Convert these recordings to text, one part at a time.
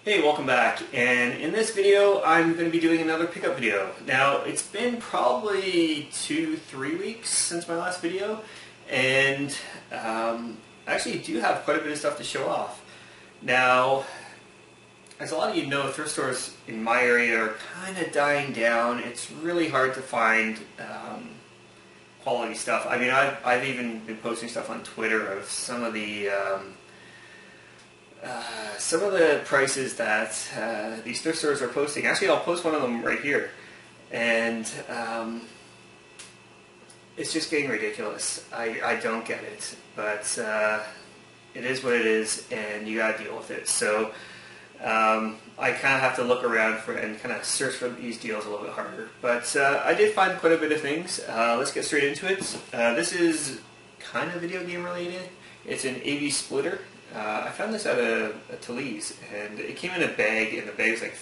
Hey, welcome back, and in this video I'm going to be doing another pickup video. Now it's been probably 2-3 weeks since my last video, and I actually do have quite a bit of stuff to show off. Now, as a lot of you know, thrift stores in my area are kind of dying down. It's really hard to find quality stuff. I mean, I've even been posting stuff on Twitter of some of the prices that these thrift stores are posting. Actually, I'll post one of them right here, and it's just getting ridiculous. I don't get it, but it is what it is, and you gotta deal with it. So I kind of have to look around for and kind of search for these deals a little bit harder. But I did find quite a bit of things. Let's get straight into it. This is kind of video game related. It's an AV splitter. I found this at a Talese, and it came in a bag, and the bag was like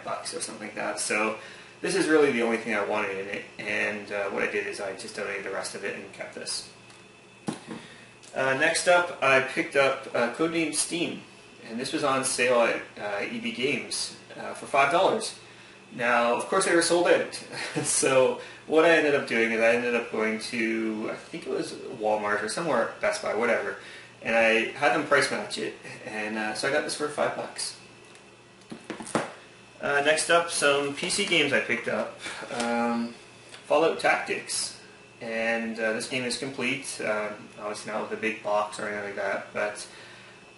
$5 or something like that. So this is really the only thing I wanted in it, and what I did is I just donated the rest of it and kept this. Next up, I picked up Codename Steam, and this was on sale at EB Games for $5. Now, of course, they were sold out. So what I ended up doing is I ended up going to, I think it was Walmart or somewhere, Best Buy, whatever. And I had them price match it, and so I got this for $5. Next up, some PC games I picked up. Fallout Tactics, and this game is complete. Obviously not with a big box or anything like that, but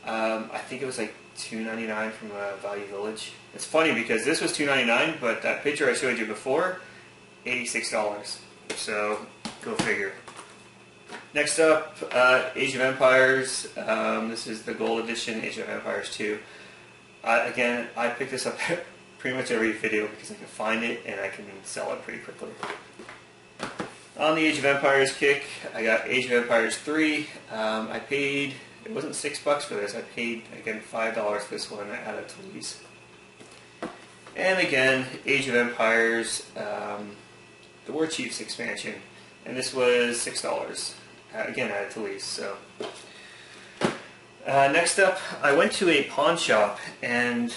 I think it was like $2.99 from Value Village. It's funny because this was $2.99, but that picture I showed you before, $86. So go figure. Next up, Age of Empires. This is the Gold Edition, Age of Empires 2. Again, I pick this up pretty much every video because I can find it and I can sell it pretty quickly. On the Age of Empires kick, I got Age of Empires 3. I paid, it wasn't $6 for this, I paid, again, $5 for this one at a Talese. And again, Age of Empires, the Warchiefs expansion. And this was $6. Again, at a Talese. So next up, I went to a pawn shop, and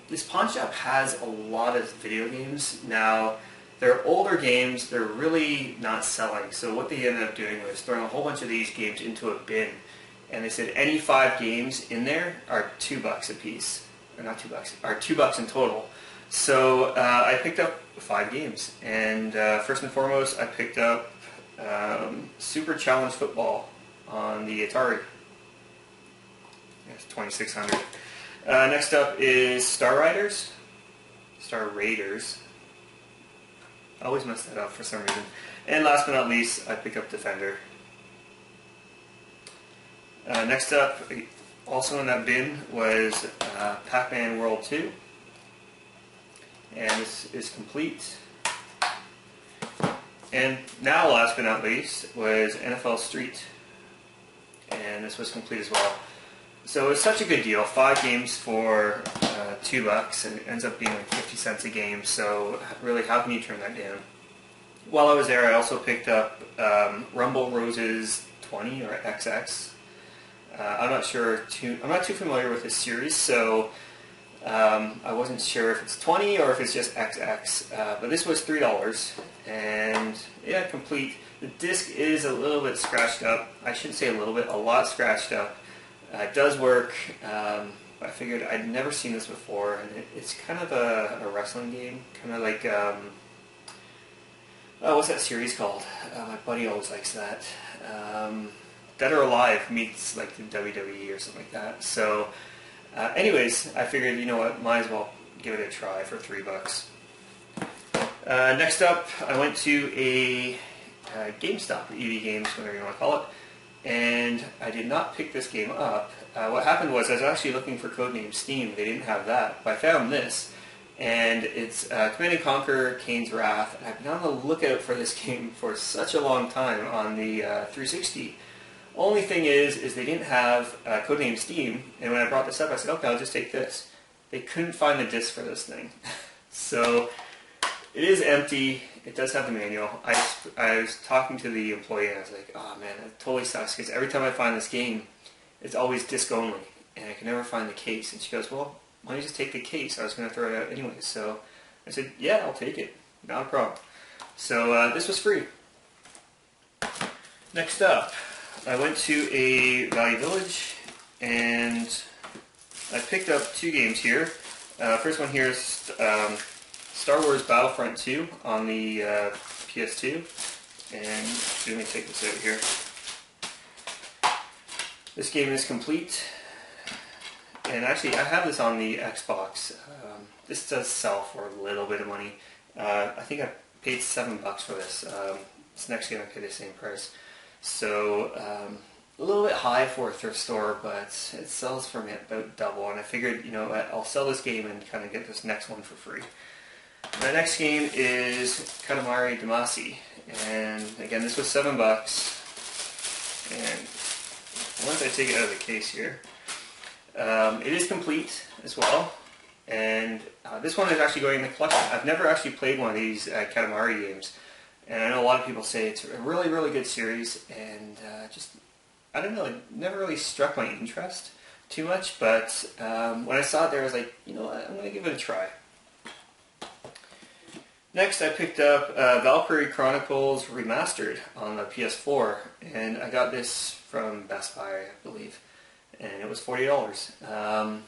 this pawn shop has a lot of video games. Now, they're older games, they're really not selling. So what they ended up doing was throwing a whole bunch of these games into a bin. And they said any 5 games in there are $2 a piece. Or not $2, are $2 in total. So I picked up 5 games. And first and foremost, I picked up Super Challenge Football on the Atari. It's 2600. Next up is Star Raiders. I always mess that up for some reason. And last but not least, I picked up Defender. Next up, also in that bin, was PacMan World 2. And this is complete. And now, last but not least, was NFL Street, and this was complete as well. So it's such a good deal. 5 games for $2, and it ends up being like 50 cents a game. So really, how can you turn that down? While I was there, I also picked up Rumble Roses 20 or XX. I'm not too familiar with this series, so I wasn't sure if it's 20 or if it's just XX, but this was $3, and yeah, complete. The disc is a little bit scratched up. I shouldn't say a little bit, a lot scratched up. It does work. I figured I'd never seen this before, and it's kind of a wrestling game, kind of like, what's that series called? My buddy always likes that. Dead or Alive meets like the WWE or something like that. So anyways, I figured, you know what, might as well give it a try for $3. Next up, I went to a GameStop, EV Games, whatever you want to call it, and I did not pick this game up. What happened was I was actually looking for Codename Steam. They didn't have that, but I found this, and it's Command & Conquer Kane's Wrath. I've been on the lookout for this game for such a long time on the 360. Only thing is they didn't have Codename Steam, and when I brought this up, I said, okay, I'll just take this. They couldn't find the disc for this thing. So it is empty. It does have the manual. I was talking to the employee, and I was like, oh man, that totally sucks, because every time I find this game, it's always disc only, and I can never find the case. And she goes, well, why don't you just take the case? I was going to throw it out anyway. So I said, yeah, I'll take it. Not a problem. So this was free. Next up, I went to a Value Village and I picked up 2 games here. First one here is Star Wars Battlefront II on the PS2. And let me take this out here. This game is complete. And actually, I have this on the Xbox. This does sell for a little bit of money. I think I paid $7 for this. This next game I paid the same price. So, a little bit high for a thrift store, but it sells for me about double. And I figured, you know, I'll sell this game and kind of get this next one for free. The next game is Codename Steam. And again, this was $7. And once I take it out of the case here, it is complete as well. And this one is actually going in the collection. I've never actually played one of these Katamari games. And I know a lot of people say it's a really, really good series. And just, I don't know, it never really struck my interest too much. But when I saw it there, I was like, you know what, I'm going to give it a try. Next, I picked up Valkyrie Chronicles Remastered on the PS4, and I got this from Best Buy, I believe, and it was $40.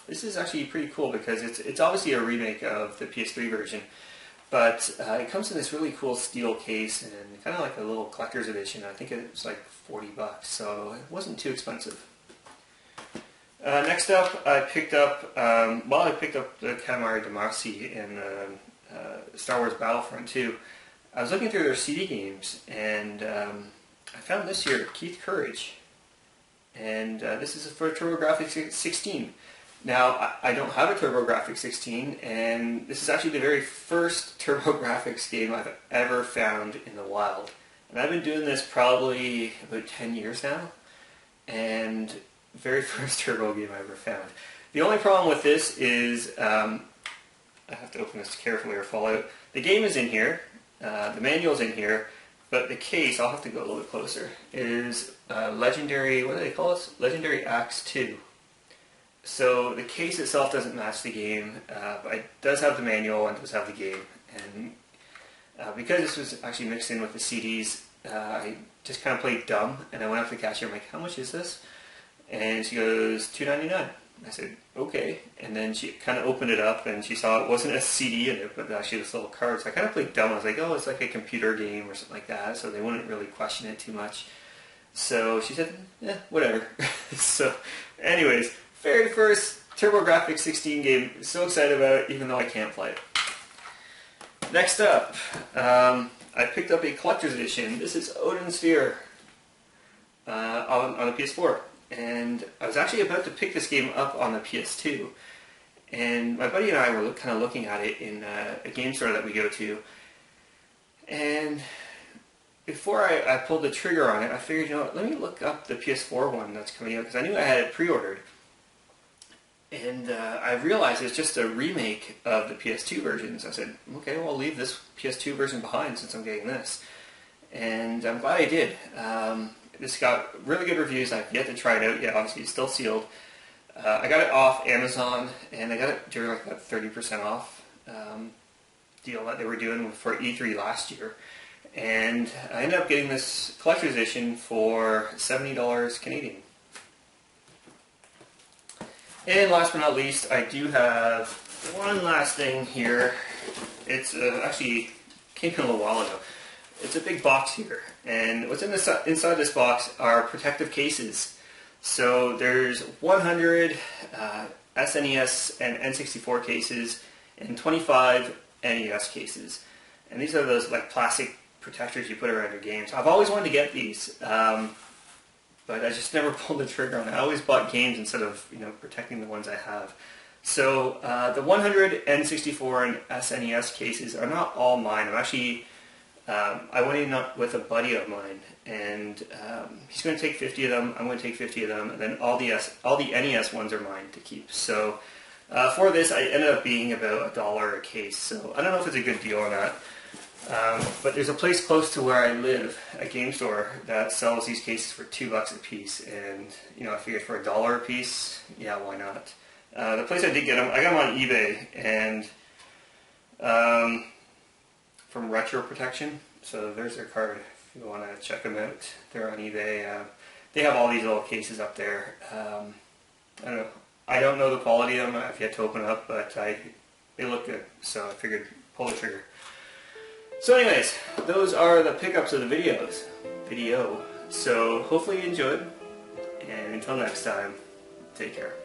This is actually pretty cool because it's obviously a remake of the PS3 version, but it comes in this really cool steel case and kind of like a little collector's edition. I think it's like $40, so it wasn't too expensive. Next up, I picked up the Katamari Damacy in Star Wars Battlefront II. I was looking through their CD games, and I found this here, Keith Courage, and this is for TurboGrafx 16. Now, I don't have a TurboGrafx 16, and this is actually the very first TurboGrafx game I've ever found in the wild. And I've been doing this probably about 10 years now, and very first Turbo game I ever found. The only problem with this is, I have to open this carefully or fall out. The game is in here, the manual's in here, but the case, I'll have to go a little bit closer, is Legendary, what do they call this? Legendary Axe 2. So the case itself doesn't match the game, but it does have the manual and does have the game. And because this was actually mixed in with the CDs, I just kind of played dumb, and I went up to the cashier, I'm like, how much is this? And she goes, $2.99. I said, okay. And then she kind of opened it up, and she saw it wasn't a CD in it, but actually this little card. So I kind of played dumb. I was like, oh, it's like a computer game or something like that, so they wouldn't really question it too much. So she said, yeah, whatever. So anyways, very first TurboGrafx 16 game. So excited about it, even though I can't play it. Next up, I picked up a collector's edition. This is Odin Sphere on the PS4. And I was actually about to pick this game up on the PS2, and my buddy and I were kind of looking at it in a game store that we go to, and before I pulled the trigger on it, I figured, you know what, let me look up the PS4 one that's coming out, because I knew I had it pre-ordered, and I realized it's just a remake of the PS2 versions. I said, okay, well, I'll leave this PS2 version behind since I'm getting this, and I'm glad I did. This got really good reviews. I've yet to try it out yet. Obviously, it's still sealed. I got it off Amazon, and I got it during like that 30% off deal that they were doing for E3 last year. And I ended up getting this collector's edition for $70 Canadian. And last but not least, I do have one last thing here. It's actually came in a little while ago. It's a big box here, and what's inside this box are protective cases. So there's 100 SNES and N64 cases and 25 NES cases. And these are those like plastic protectors you put around your games. I've always wanted to get these, but I just never pulled the trigger on it. I always bought games instead of, you know, protecting the ones I have. So the 100 N64 and SNES cases are not all mine. I'm actually I went in with a buddy of mine, and he's going to take 50 of them. I'm going to take 50 of them, and then all the NES ones are mine to keep. So for this, I ended up being about $1 a case. So I don't know if it's a good deal or not, but there's a place close to where I live, a game store that sells these cases for $2 a piece, and you know, I figured for $1 a piece, yeah, why not? The place I did get them, I got them on eBay, and from Retro Protection. So there's their card if you want to check them out. They're on eBay. They have all these little cases up there. I don't know. I don't know the quality of them. I've yet to open up, but they look good. So I figured pull the trigger. So anyways, those are the pickups of the video. So hopefully you enjoyed. And until next time, take care.